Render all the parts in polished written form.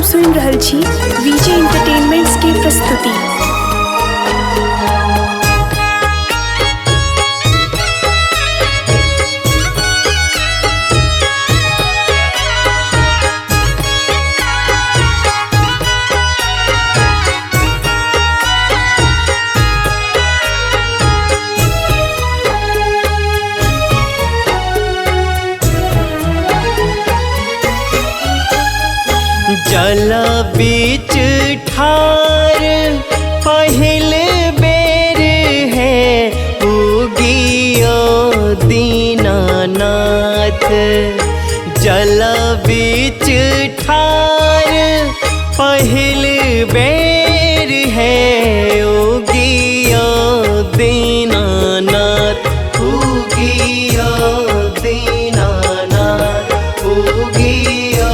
सब सुन रहल छी विजय एंटरटेनमेंट्स के प्रस्तुति। जल बीच ठार पहिल बेर है उगियो दीनानाथ। जल बीच ठार पहिल बेर है उगियो दीनानाथ। उगियो दीनानाथ, उगियो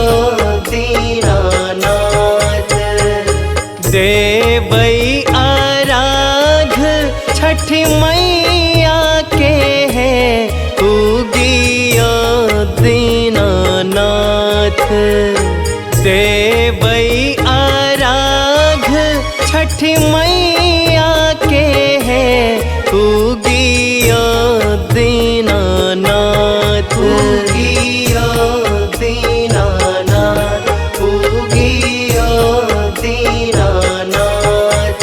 दीनानाथ। देवई आराध छठ मैया के है उगियो दीनानाथ। देवई आराध छठ मैया के है उगियो दीनानाथ। उगियो दीनानाथ, उगियो दीनानाथ।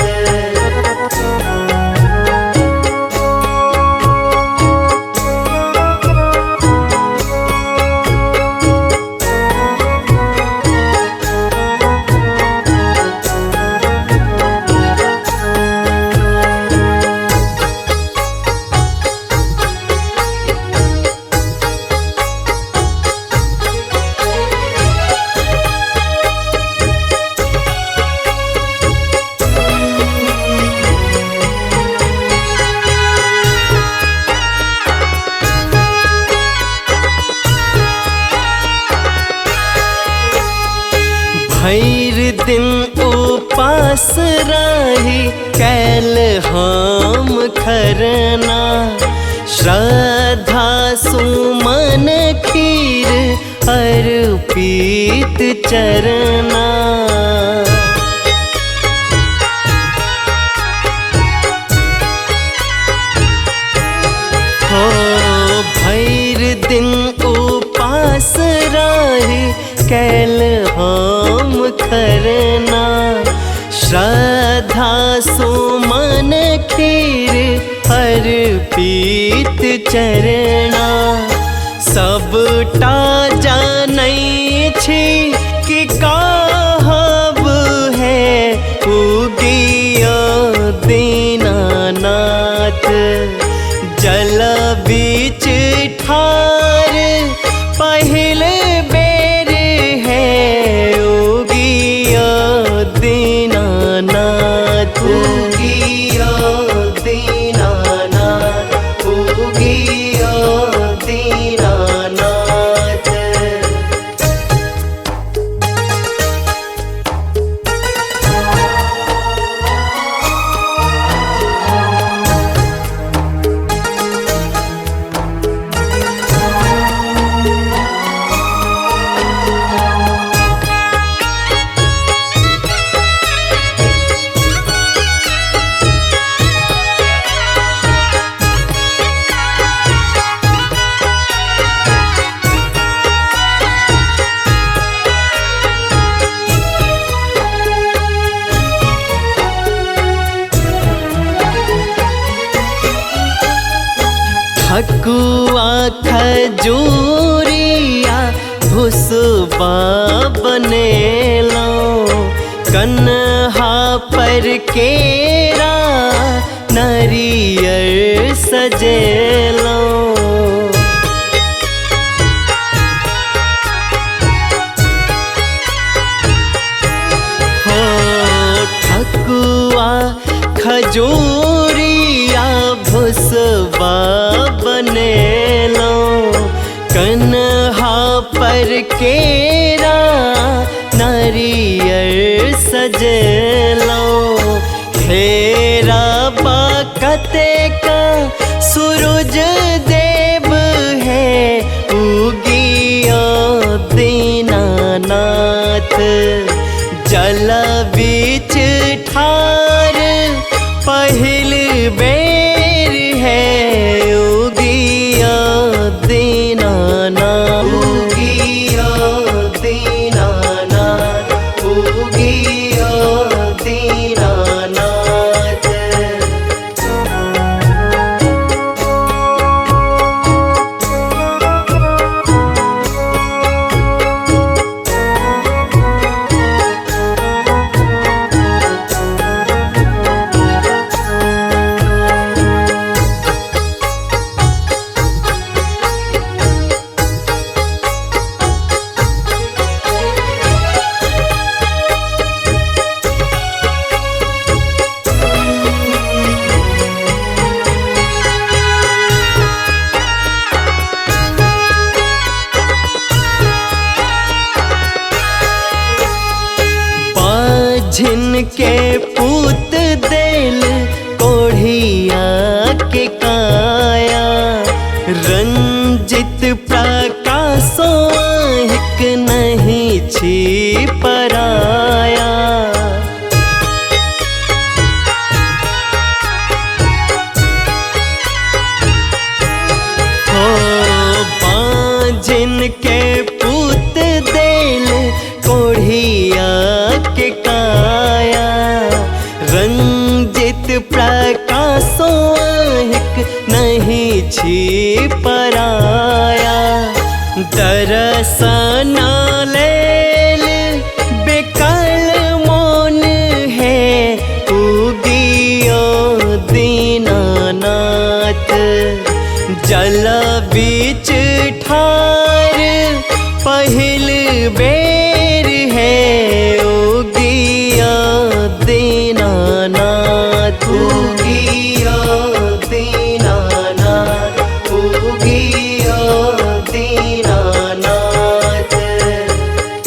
भैर दिन उपास रही कैल हम खरना। श्रद्धा सुमन खीर अर्पित चरना। हो भैर दिन उपास रही कैल हम खरना। श्रद्धा सुमन खीर अर्पित चरना। सबटा जानै छी कि कहब है उगियो दीनानाथ। जल बीच ठार पहिल बेर है उगियो दीनानाथ। उगियो दीनानाथ, उगियो दीनानाथ। ठकुआ खजूरिया भुसबा बनेलो। कन्हा पर केरा नरियर सजेलो। हो ठकुआ खजूरिया भुसबा बनेलो। कन्हा पर केरा नारियर सजेलो। हेरा बाकते का सूरज देव है उगियो दीनानाथ। ठार पहिल बेर है उगिया दीनानाथ उगिया दीनानाथ उगिया दीनानाथ। जिनके पूत देल कोढ़िया के काया रंजित प्रकाशो हिक नहीं छी पराया। हो जिनके पूत देल कोढ़िया के काया रंजित प्रकाशो हिक नहीं छी पराया। दरसन लेल बेकल मोन है उगियो दीनानाथ जल बीच ठार पहिल बेर है उगिया दीनानाथ उगिया दीनानाथ उगिया दीनानाथ।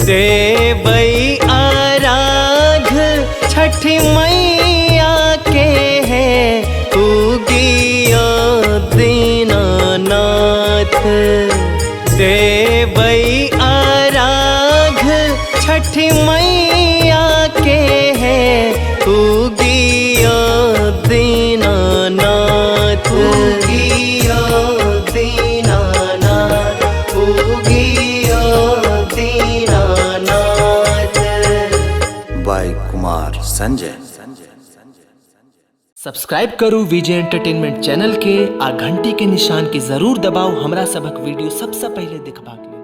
देवै आराघ छठ मैया के है उगिया दीनानाथ देवै आराघ छठ मैया के है उगिया दीनानाथ उगिया दीनानाथ उगिया दीनानाथ। बाय कुमार संजय। सब्सक्राइब करू विजय एंटरटेनमेंट चैनल के आ घंटी के निशान के जरूर दबाओ हमरा सबक वीडियो सबसे पहले देखबाक लेल।